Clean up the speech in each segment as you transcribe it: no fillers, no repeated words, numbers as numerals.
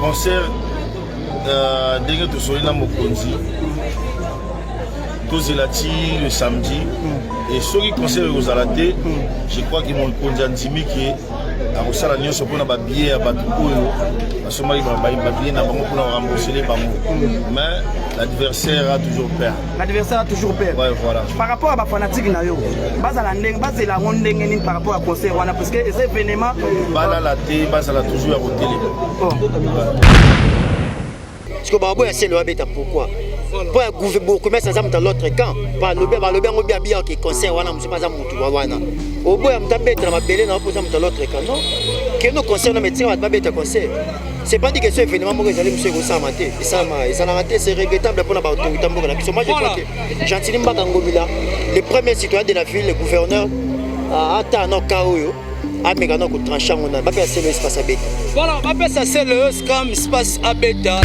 concert dès que tu sois dans mon conzi le samedi et ceux qui concert aux alatés je crois qu'ils m'ont condamné qui a reçu la nuit sur pour na billet à Batukoyo parce que moi il m'a billet na bango pour rembourser les bango mais l'adversaire a toujours peur. L'adversaire a toujours peur. Ouais, voilà. Par rapport à la fanatique na yo base la ndeng base la ndenge par rapport à concert wana parce que ces événements bala la té base la toujours à télé. Parce que Babo a le habita pourquoi pour un gouvernement ça dans l'autre camp par le bien qui concert wana monsieur pas mutu wana au bout am tabeta na belé na opposant dans l'autre camp non que nous concerne médecin va tabeta concert c'est pas dit que ce événement moi j'allais monsieur ça maté ça n'a raté c'est regrettable pour la autorité mboka na biso moi je crois que Gentili Mbaka Ngomila le premier citoyen de la ville le gouverneur ata no kaoyo ameka no ko tranchant on a pas passer l'espace à beta voilà pas passer le scam espace à beta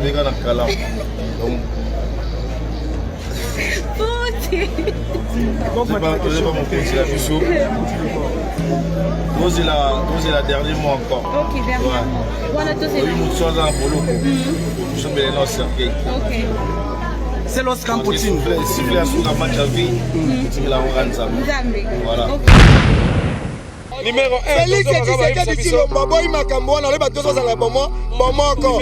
les gars dans Kalam donc c'est pas mon petit la biso c'est la dernier mois encore ok dernier voilà tout c'est oui nous sommes en polo nous sommes les nos cercueils ok c'est l'Oscar Poutine siffler à sur la match à vie c'est la Oranza voilà numéro 1 Félix Tshisekedi Tshilombo boy makambo na le bato so la bomo bomoko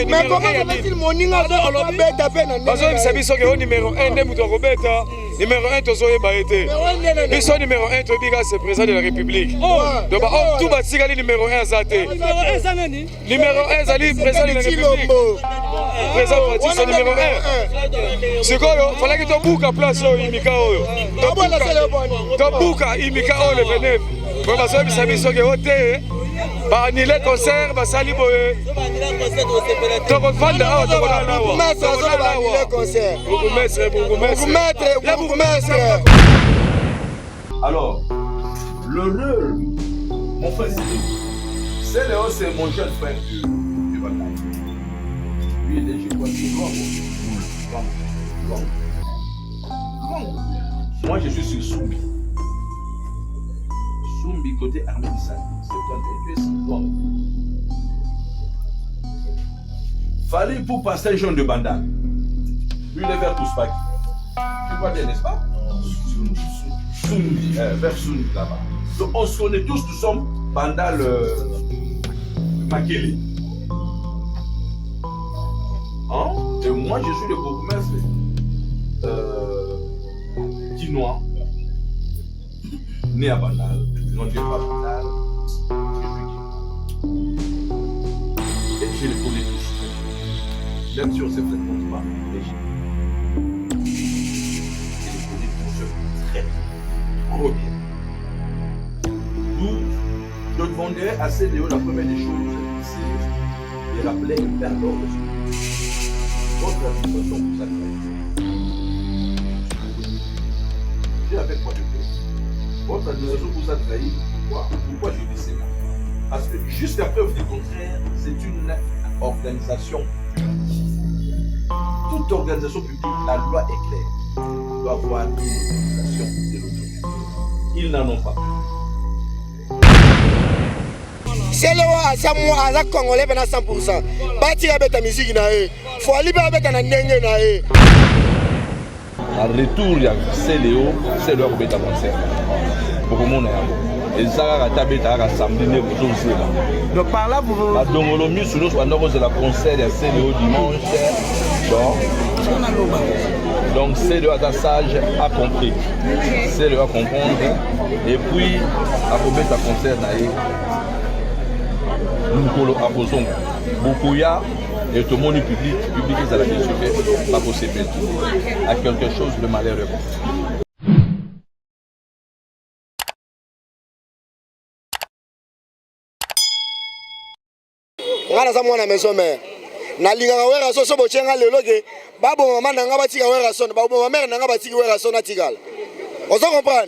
mais comment ça va-t-il moninga so beta pe na parce que c'est biso que numéro 1 de muto robeta numéro 1 to soye ba été biso numéro 1 to biga c'est président de la République donc tout ba sigali numéro 1 zaté numéro 1 zali président de la République président c'est numéro 1 c'est quoi il fallait que to buka place au imika oyo to buka imika oyo le 29 bon parce que ça biso que oté ba annulé concert ba sali boye to ko fanda awa to ko na mais ça so ba annulé concert bourgmestre alors le rôle mon frère c'est Léo c'est mon jeune frère du bataille lui il est je crois grand moi je suis sur Soumbi côté armée du Sahel, c'est toi, fallait pour passer un jeune de Bandal. Lui, les vers tous pas. Tu vois bien, n'est-ce pas? Soumbi, vers Soumbi là-bas. Donc on se connaît tous, nous sommes Bandal Makele. Hein? Et moi, je suis le bourgmestre Kinois, né à Bandal. Non, je ne pas Bandal. Et je les connais tous. Même si on ne se fréquente pas, mais je les connais tous très trop bien. D'où je demanderais à CDO la première des choses, c'est de rappeler le père d'ordre. Votre administration pour ça travaille. J'ai avec moi de plus. Votre administration pour ça trahir. Pourquoi je dis cela? Parce que jusqu'à preuve du contraire, c'est une organisation publique. Toute organisation publique, la loi est claire, doit avoir une organisation de l'autorité. Ils n'en ont pas. C'est le Samoa à la Congolais à 100%. Bâti avec ta musique, il faut aller avec un ndenge. En retour, il y a Céléo, c'est leur bêta concert. Pour le monde, et ça a été rassemblé pour tous. Donc par là, vous. Donc, le mieux sur nous, c'est la concert de Céléo dimanche. Donc, Céléo à sage a compris. Céléo a comprendre. Et puis, à commettre la concert, nous avons posé beaucoup. Et tout le monde public est à la question, pas possible. À quelque chose de malheureux. Ngana za mwana maison mère. Na lingaka wera so so bochenga lelo ke babo mama nanga batika wera so babo mère nanga batiki wera so na tigala. On se comprend.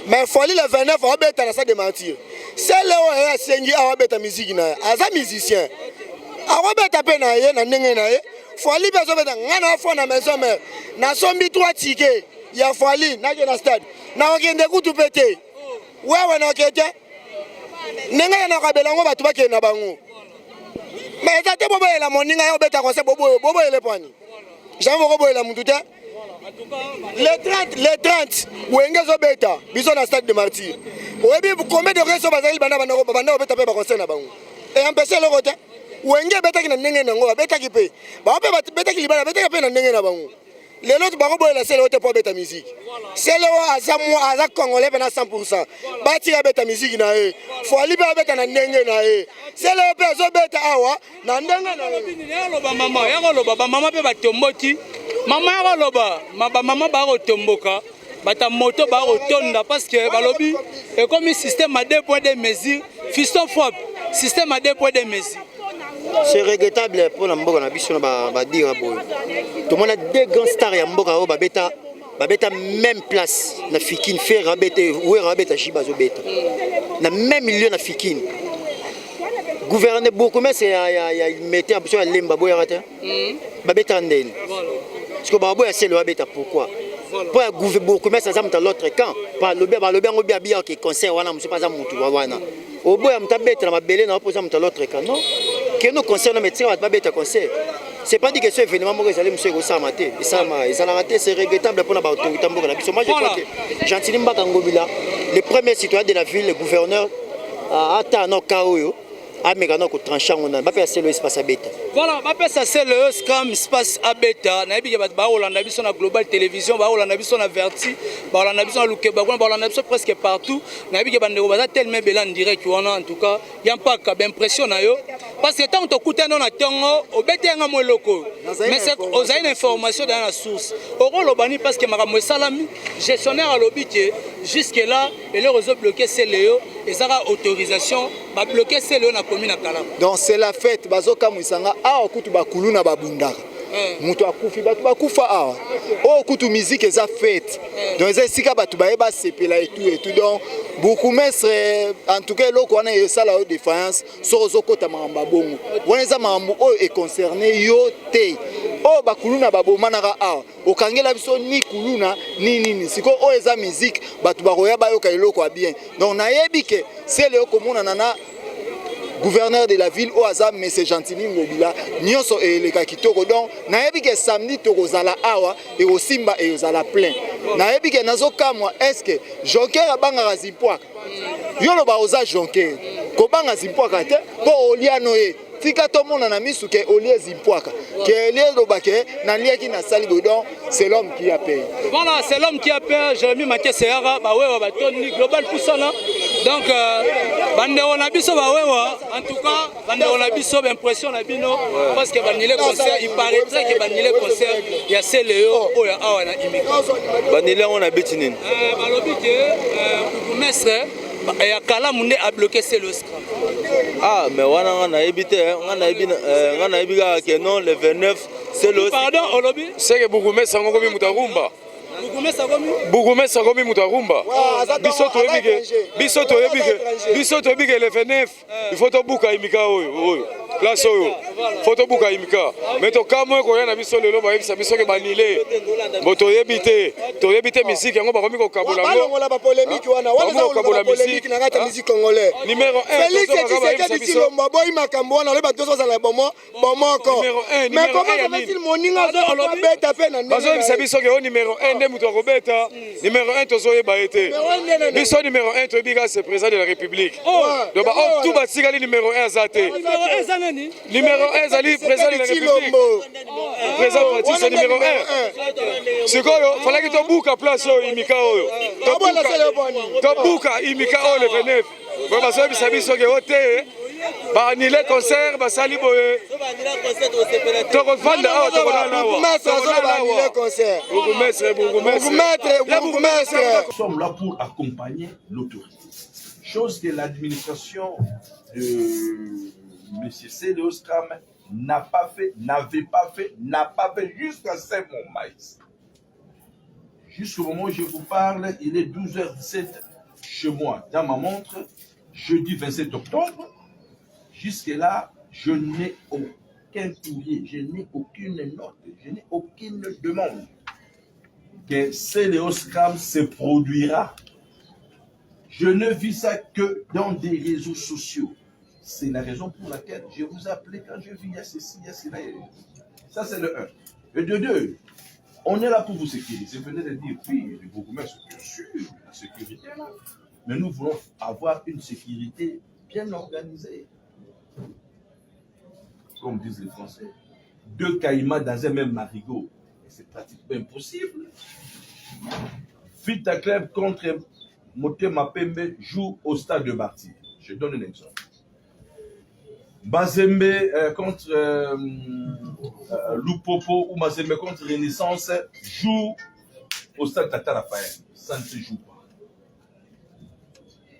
Mais folie le 29 on beta na ça de mentir. C'est Léo et Sengi a beta musique na. Aza musicien. A beta pe na ye na ndenge na ye. Folie bezo beta ngana fo na maison mère. Na sombi 3 tickets. Ya folie na je na stade. Na okende kutu pété. Wewe na okete. Nenga na kabelango batu bakende na bango. Mais ça te bobo la moninga yo beta conseil bobo ele pani. Jambo bobo ele mutu te. Les 30 wenge zo beta biso na stade de Martyr. Oyebi combien de raisons bazali bana beta pe ba conseil na bango. Et empêcher le côté. Wenge beta ki na ndenge na ngo beta ki pe. Ba pe beta ki libana beta pe na ndenge na bango. Les autres bago boy la c'est pour beta musique. C'est le azamwa azak congolais na 100%. Bati ya beta musique na e. Faut liba beta na ndenge na e. C'est le pe zo beta awa na ndenge na e. Ya mama ba mama pe batomboti. Mama ya loba mama ba rotomboka. Bata moto ba rotonda parce que balobi et comme un système à 2 points de mesure, fiston frappe, système à 2 points de mesure. C'est regrettable pour la Mboka na biso na dire boy. Tout le monde a deux grands stars ya Mboka o babeta même place na Fikine faire rabete ou rabeta Jibazo beta. Na même milieu na Fikine. Gouverner beaucoup mais c'est ya mettre en position lemba boy rata. Babeta ndeni. Parce que babo ya selo babeta pourquoi? Pour gouverner beaucoup mais ça dans l'autre camp. Par le bien qui conseil wana monsieur pas mutu wana. Au bout de m'tabeta na mabele na opposant dans l'autre camp non. Que nous concernons médecins va pas bête conseil. C'est pas dit que ce événement moi j'allais monsieur Gossa maté. Et ça l'a raté, c'est regrettable pour la autorité mboka na biso. Moi je crois que Gentili Mbaka Ngobila, le premier citoyen de la ville, le gouverneur ata no kaoyo a mégano ko tranchant on a pas c'est le espace à bête. Voilà, ba pesa c'est le scam espace à beta. Na bi ba Holanda biso na Global Télévision, ba Holanda biso na Verti, ba Holanda biso na Lukeba, ba Holanda biso presque partout. Na bi ba ndeko ba tellement bela en direct wana en tout cas, y a pas ka impression na yo parce que tant to kuta non na tongo o betenga mo loko. Mais c'est aux une information dans la source. Oro lobani parce que makambo salami gestionnaire à l'obité jusque là et le réseau bloqué c'est Léo et ça a autorisation ba bloquer c'est Léo na commune à Kalama. Donc c'est la fête bazoka muisanga a okutu bakulu na babundaka. Mutu akufi batu bakufa awa. O okutu musique eza fête. Donc eza sika batu baeba sepela et tout donc beaucoup mestre en tout cas loko wana esala o défense sozo kota mamba bongo. Wana eza mambo o est concerné yo te. O bakulu na babomanaka awa. Okangela biso ni kuluna ni nini. Siko o eza musique batu baroya bayoka eloko bien. Donc nayebi ke c'est le komona nana gouverneur de la ville au hasard mais c'est Gentili Ngobila nyonso eleka kitoko donc nayebi ke samedi tokozala awa et au simba et ozala plein nayebi ke nazokamwa est-ce que jonker abanga zimpwaka yolo ba oza jonker ko banga zimpwaka te po oliano e tika to mona na misu ke olie zimpwaka ke lelo bake na liaki na sali bodon c'est l'homme qui a payé. Voilà, c'est l'homme qui a payé. Jérémy Mathieu Serra ba wewa ba toni global pusana. Donc bande on a biso ba wewa en tout cas bande on a biso impression na bino parce que banile concert il paraîtrait que banile concert il y a Céléo o ya awa na imika. Banile on a bitinine. Balobi que mestre et à Kalamunde a bloqué le scrum. Ah, mais on a évité, que non, le 29, c'est le. Pardon, Olobi? C'est que Bougoumé Sangomi Moutarumba. Bougoumé Sangomi Moutarumba. Bisoto Ebike, le 29, il faut te bouca imika. Là, photo bouca imika. Mais ton camo, quand il y a un biso de l'eau, ça me semble banilé. Bon, tu as évité musique, on va remettre au Kaboula. On a pas polémique, on a polémique, on a musique congolais. Numéro 1. Félix Tshisekedi dit le Mbaboy Makambo, on a le bateau sur la bombe, encore. Mais comment ça fait-il mon ninga à bête à peine? Parce que c'est biso que numéro 1 de Moutarobeta, numéro 1 tozoye baete. Biso numéro 1 Tobiga c'est président de la République. Donc tout basigali numéro 1 Zate. Numéro 1 Zali président de la République. Président Pratique c'est numéro 1. Sikoyo fallait que to bouka place imika oyo. To bouka imika oyo le 29. Bon parce que ça biso que ote banile concert basali boye. To vendre awa to bonana awa. Nous sommes là pour accompagner l'autorité. Chose que l'administration de M. Céléo Scram n'a pas fait, n'avait pas fait, n'a pas fait jusqu'à ce moment. Jusqu'au moment où je vous parle, il est 12h17 chez moi, dans ma montre, jeudi 27 octobre. Jusque-là, je n'ai aucun courrier, je n'ai aucune note, je n'ai aucune demande que Céléo Scram se produira Je ne vis ça que dans des réseaux sociaux. C'est la raison pour laquelle je vous ai appelé quand je vis, il y a ceci, il y a cela. Ça, c'est le 1. Et de 2, on est là pour vous sécuriser. Je venais de dire, oui, le bourgmestre, bien sûr, la sécurité est là. Mais nous voulons avoir une sécurité bien organisée. Comme disent les Français. 2 caïmans dans un même marigot. C'est pratiquement impossible. Vita Club contre Motema Pembe joue au stade de Martyr. Je donne un exemple. Mazembe contre Lupopo ou Mazembe contre Renaissance joue au stade Tata Raphaël. Ça ne se joue pas.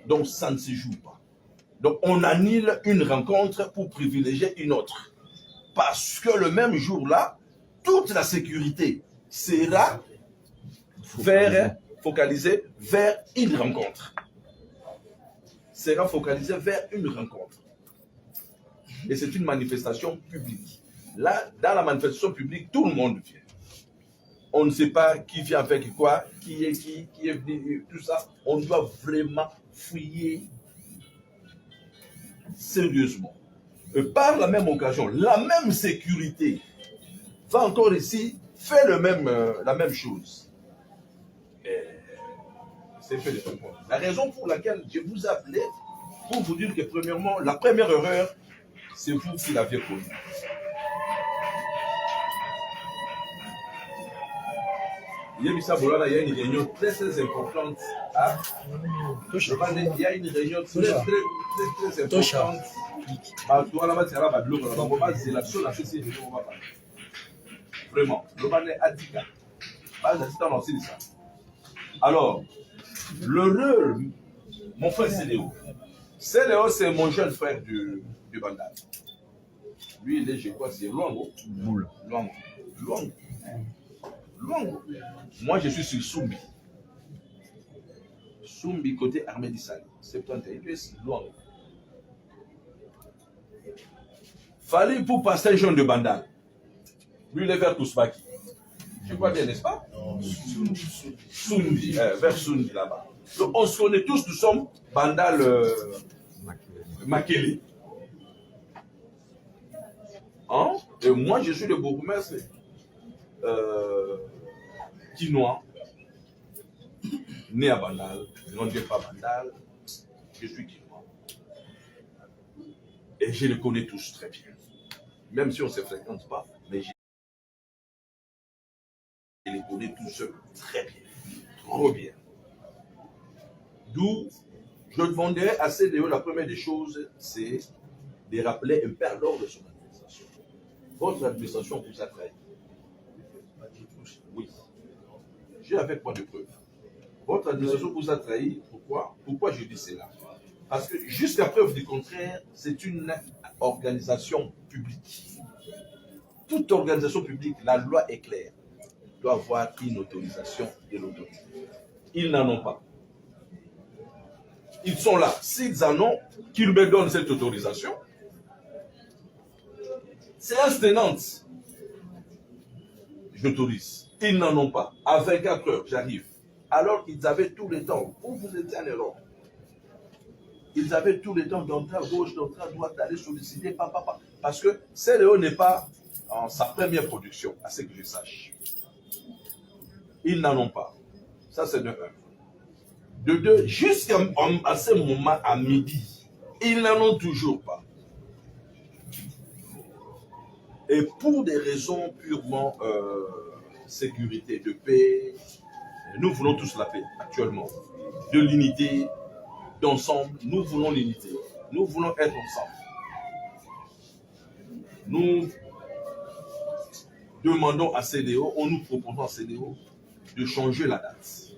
Donc ça ne se joue pas. Donc on annule une rencontre pour privilégier une autre. Parce que le même jour-là, toute la sécurité sera focalisée vers une rencontre. Sera focalisée vers une rencontre. Et c'est une manifestation publique. Là, dans la manifestation publique, tout le monde vient. On ne sait pas qui vient avec quoi, qui est venu, tout ça. On doit vraiment fouiller sérieusement. Et par la même occasion, la même sécurité va encore ici faire la même chose. C'est fait de comprendre. La raison pour laquelle je vous ai appelé, pour vous dire que premièrement, la première erreur, c'est vous qui l'aviez connue. Il y a une réunion très importante. Hein? Il y a une réunion très importante. Vraiment. Alors, le rôle, mon frère Céléo, c'est mon jeune frère du Bandal. Lui, il est, je crois, c'est Luango. Luango. Moi, je suis sur Sumbi. Sumbi, côté armée d'Issali. 71 US, Luango. Fallait pour passer un jeune de Bandal. Lui, il est vers Kousbaki. Je crois bien, n'est-ce pas? Sundi, vers Sundi là-bas. Donc on se connaît tous, nous sommes Bandal Makele. Hein? Et moi, je suis le bourgmestre Kinois, né à Bandal, grandi pas Bandal, je suis Kinois. Et je les connais tous très bien. Même si on ne se fréquente pas, mais je les connais tous très bien, trop bien. D'où je demanderais à CDO, la première des choses, c'est de rappeler un père lors de son administration. Votre administration vous a trahi. Oui. J'ai avec moi des preuves. Votre administration vous a trahi. Pourquoi? Pourquoi je dis cela? Parce que jusqu'à preuve du contraire, c'est une organisation publique. Toute organisation publique, la loi est claire, doit avoir une autorisation de l'autorité. Ils n'en ont pas. Ils sont là. S'ils en ont, qu'ils me donnent cette autorisation. Séance tenante. J'autorise. Ils n'en ont pas. À 24 heures, j'arrive. Alors qu'ils avaient tout le temps. Vous étiez en erreur. Ils avaient tout le temps d'entrer à gauche, d'entrer à droite, d'aller solliciter, parce que CLO n'est pas en sa première production, à ce que je sache. Ils n'en ont pas. Ça, c'est de 1. De 2, jusqu'à ce moment, à midi, ils n'en ont toujours pas. Et pour des raisons purement sécurité, de paix, nous voulons tous la paix actuellement, de l'unité, d'ensemble, nous voulons l'unité, nous voulons être ensemble. Nous demandons à CDO, on nous proposons à CDO de changer la date,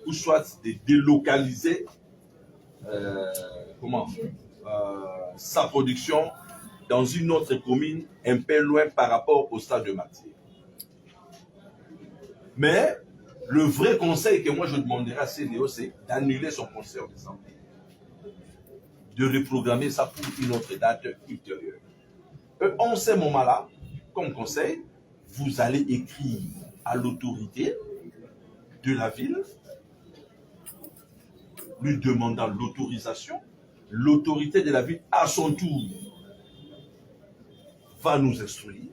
ou soit de délocaliser sa production dans une autre commune un peu loin par rapport au stade de Martyr. Mais le vrai conseil que moi je demanderai à CDO, c'est d'annuler son concert de samedi, de reprogrammer ça pour une autre date ultérieure. En ce moment-là, comme conseil, vous allez écrire à l'autorité de la ville, lui demandant l'autorisation, l'autorité de la ville, à son tour, va nous instruire,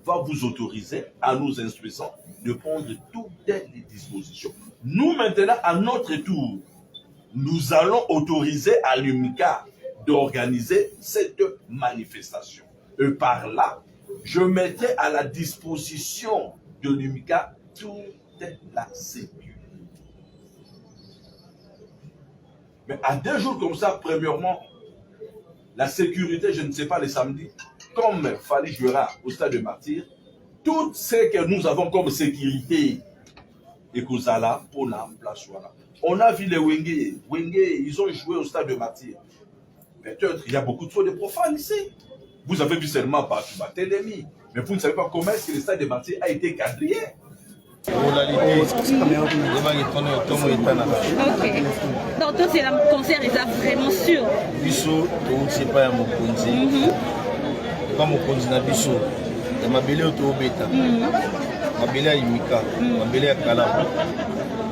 va vous autoriser à nous instruisant de prendre toutes les dispositions. Nous, maintenant, à notre tour, nous allons autoriser à l'UMICA d'organiser cette manifestation. Et par là, je mettrai à la disposition de l'UMICA toute la sécurité. Mais à 2 jours comme ça, premièrement, la sécurité, je ne sais pas, les samedis, comme Fali Jura au stade de Martyr, tout ce que nous avons comme sécurité, et que ça là, pour la place, voilà. On a vu les Wenge, ils ont joué au stade de Martyr. Peut-être il y a beaucoup de choses de profanes ici. Vous avez vu seulement par Télémi, mais vous ne savez pas comment est-ce que le stade de Martyr a été quadrillé. Ok. Donc toi, c'est le concert, ils sont vraiment sûr. Biso, c'est pas un mokonzi. Pas mokonzi na biso. Ya mabele to beta. Mabele ya Imika, mabele ya Kalamu.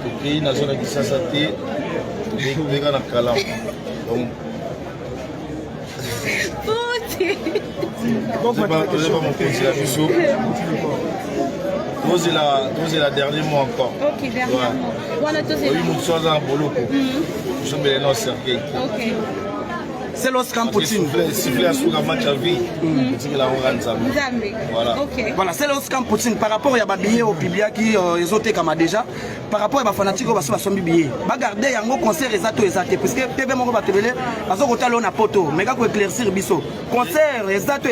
Tukei na zona kisasa te. Tukei na Kalamu. Donc c'est pas mokonzi na biso. Dosez la dernière mois encore. Ok, dernier mois. Voilà, toi, c'est oui, nous sommes en Boloko. Nous sommes dans Sergei. Ok. C'est l'Oscam Poutine. Siffler à ce match à vie. C'est la Voilà. Ok. Voilà, c'est l'Oscam Poutine. Par rapport à Babillé au Pibia qui ont été comme déjà, par rapport à ma fanatique, on va se faire billet. Regardez, un concert exact. Parce que TV Mongo va te lever, parce qu'on a l'on a poto. Mais quand on éclaircir Bisso. Concert exact.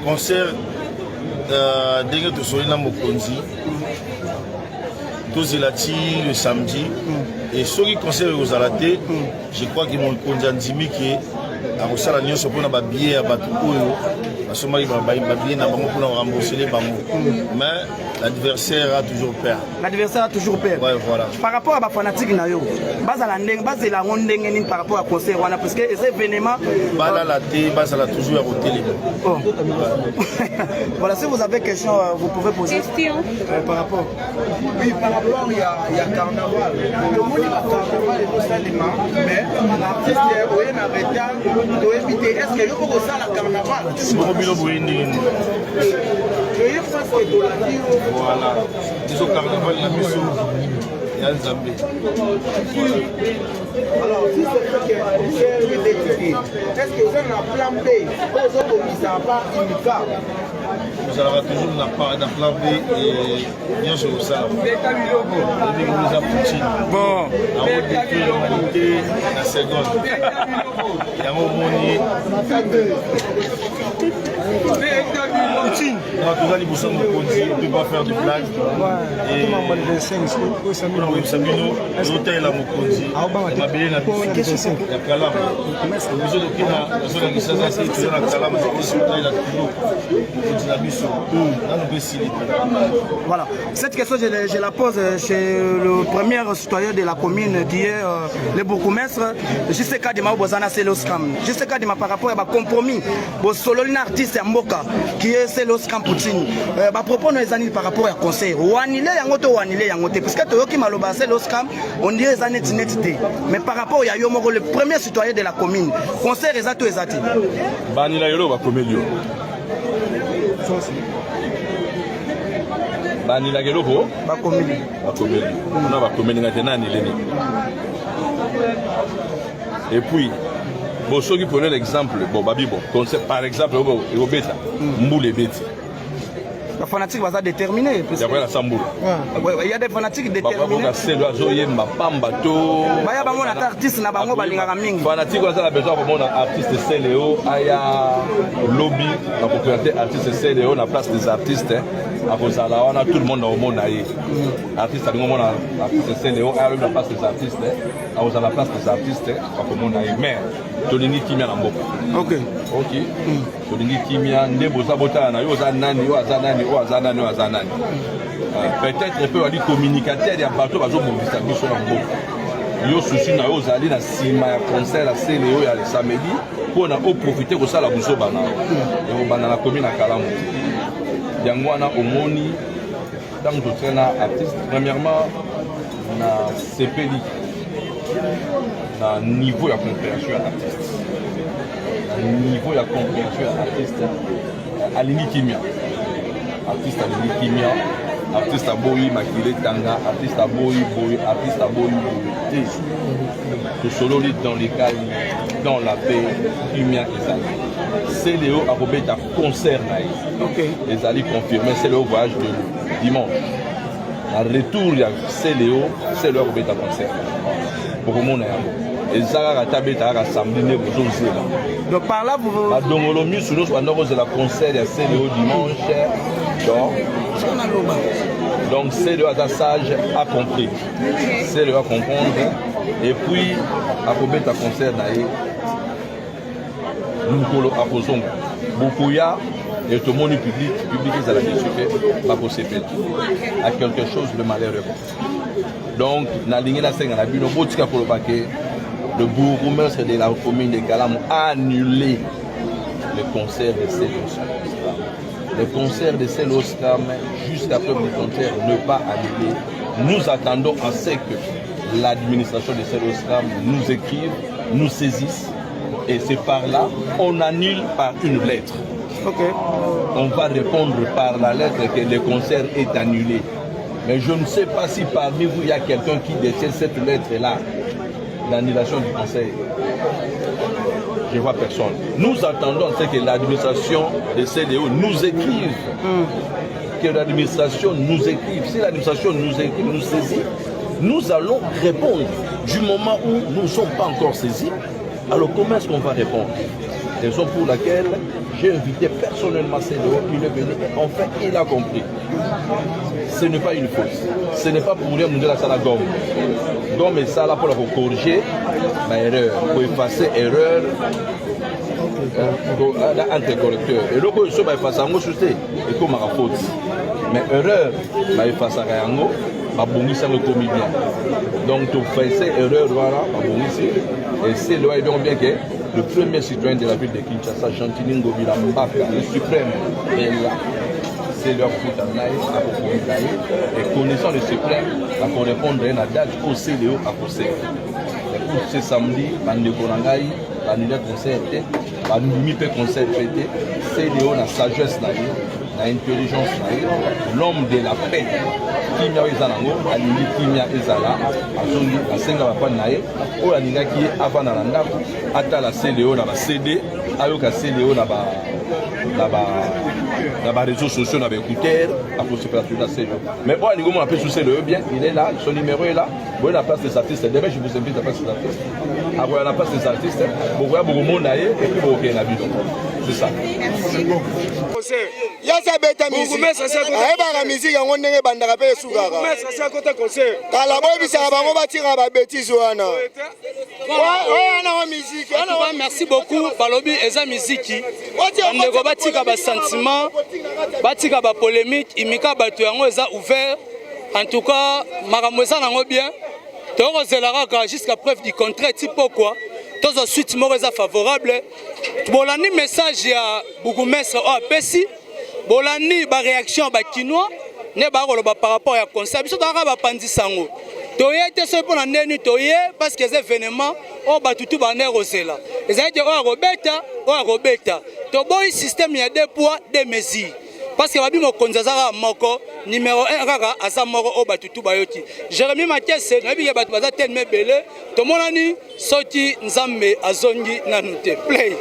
Concert. Dès que tu sois là, Mokonzi, tous les le samedi, et ceux qui concernent aux aratés, je crois qu'ils m'ont conduit qui a reçu la nuit sur un billet à Batoukou, à ce moment-là, il va billet pour rembourser les bambous. Mais l'adversaire a toujours peur. L'adversaire a toujours peur. Ouais, voilà. Par rapport à ma fanatique, base la ronde par rapport à concert, parce que c'est événement. Bala la thé, base la toujours au télé. Voilà, si vous avez des questions, vous pouvez poser. Question. Par rapport. Oui, par rapport, il y a carnaval. Le monde a carnaval et tout ça, mais l'artiste est en retard, doit éviter. Est-ce qu'il y a beaucoup ça, la carnaval? C'est bon, Bilo Bouindi. Voilà. Ils ont carnaval, la mission. Il y a un Zambé. Alors, si c'est lui d'étudier, est-ce que vous avez un plan B? Aux autres, ils n'ont pas Imika. Vous avez toujours la plan B et bien sûr ça. Et puis vous avez Poutine. Bon. On va détruire l'humanité la seconde. Il y a un moment Poutine. Non, tout ça, les boussons de Mokonzi, on ne peut pas faire de blagues. Et l'hôtel à Mokonzi, la belle la question, il y a Kalam. Les autres qui ont la zone qui s'est tu as la Kalam, voilà. Cette question, je la pose chez le premier citoyen de la commune qui est le bourgmestre. Je sais qu'à Dima Bozana, c'est l'Oscam. Je sais qu'à Dima par rapport à un compromis, un artiste Mboka qui est l'Oscam Poutine. Je propose nos années par rapport à conseil. Wanile Yangote, Wanile Yangote. Parce que Toyoki Maloba, c'est l'Oscam, on dit les années d'inédité. Mais par rapport à Yomoro, le premier citoyen de la commune, conseil exact ou exact. Banila Yolo va premier lieu. Banila Geloko va premier lieu. On va premier lieu. Et puis, bon, ceux qui prenaient l'exemple, bon, Babi, bon, concept, par exemple, au Beta, Mboule Beti. Les fanatiques vont déterminer. Il y a des fanatiques déterminés. Les fanatiques ont besoin de artistes CLO, il y a lobby, la popularité artiste CLO, la place des artistes. On a tout le monde au monde. Artistes, artiste CLO, la place des artistes. On a la place des artistes. Mais, Tolingi Kimia Namboka. Ok. Tolingi Kimia, Nebosa Botana, Yozanani, Yozanani. Peut-être peut aller communicateur et à bateau va jouer mobiliser sur la boue. Yo souci na yo zali na sima ya concert la CLO ya le samedi pour na profiter de ça la bouso bana. Et bana la commune à Kalamu. Yango wana omoni dans notre artiste premièrement na CPLI. na niveau ya compréhension ya artiste. Na niveau ya compréhension ya artiste alingi kimia. Artiste alingi kimia. Artiste aboyi makile tanga, artiste aboyi boy, artiste aboyi boy. Tout solo dans les cas, dans la paix, kimia ezali. C'est Léo a robé ta concert naïf. Les alliés confirmés, c'est le voyage de dimanche. En retour, il y a Léo, c'est le robé ta concert. Pour le monde, et ça a été rassemblé aux autres. Donc par là, vous... Donc le mieux sur nous, c'est la concert, il y a Léo dimanche. Donc c'est le sage a compris. C'est le à comprendre. Et puis, à robé ta concert naïf. Nous avons posé beaucoup et tout le monde public est à la décision, pas possible. À quelque chose de malheureux. Donc, la ligne la scène, le bourgmestre de la commune de Kalam a annulé le concert de Céloscam. Le concert de Céloscam, jusqu'à preuve du contraire, ne pas annulé. Nous attendons à ce que l'administration de Céloscam nous écrive, nous saisisse. Et c'est par là, on annule par une lettre. On va répondre par la lettre que le concert est annulé. Mais je ne sais pas si parmi vous, il y a quelqu'un qui détient cette lettre-là, l'annulation du concert. Je ne vois personne. Nous attendons que l'administration de CDO nous écrive. Que l'administration nous écrive. Si l'administration nous écrive, nous saisit, nous allons répondre. Du moment où nous ne sommes pas encore saisis, alors comment est-ce qu'on va répondre? Raison pour laquelle j'ai invité personnellement CDO, il est venu, enfin il a compris. Ce n'est pas une fausse. Ce n'est pas pour rien nous dire la salle à gomme. Donc mais ça là pour corriger l'erreur, pour effacer l'erreur entre correcteurs. Et donc il faut effacer en société et comme à faute. Mais erreur, il effacer en haut. Abongisa le comédien. Donc, tu fais ces erreurs, voilà, Abongisa. Et c'est le bien que le premier citoyen de la ville de Kinshasa, Chantini Ngobila Mbaka, le suprême, est là. C'est leur futanaï, à Popomidaï. Et connaissant le suprême, à répondre à la date au CDO à Possé. Et pour ce samedi, Bande Konangaï, l'annulé concert, l'annulé concert fêté, CDO, la sagesse, l'intelligence, l'homme de la paix. Kimia ezanango alingi kimia ezala azongi asenga bapana naye oyo alingaki avanda na ndako atala CDO na ba CD ayoka CDO na ba réseaux sociaux na ba écouteurs à possible la CDO. Mais oyo alingi mon appel sur CDO bien, il est là, son numéro est là. Bon la place des artistes, demain je vous invite à la place des artistes. À voir la place des artistes, vous voyez beaucoup monde naye et puis vous OK na vie. C'est ça. Merci beaucoup. Yasa beta musique. Ayeba musique yango ndenge bandaka pe sukaka. Kala boy bisaka bango batira ba bêtises wana. Merci beaucoup balobi eza musique. Ndeko batika ba sentiment, batika ba polémique, imika batu yango eza ouvert. En tout cas, makambo eza nango bien. Tokozelaka jusqu'à preuve du contraire, ti pourquoi tous ensuite moko eza favorable. Bolani message ya bourgmestre o apesi. Bolani ba réaction ba kinois ne ba koloba par rapport ya concert biso taka ba pandisango. Toye te so pona neni toye parce que ces événements o ba tutu ba ne rosela. Ezali o robeta. To boy système ya deux poids deux mesures. Parce que babi mokonza zaka moko numéro 1 kaka asa moko o batutu bayoti. Jérémy Mathias na bi ya batu baza tellement belé. To monani soti nzambe azongi na nute. Play.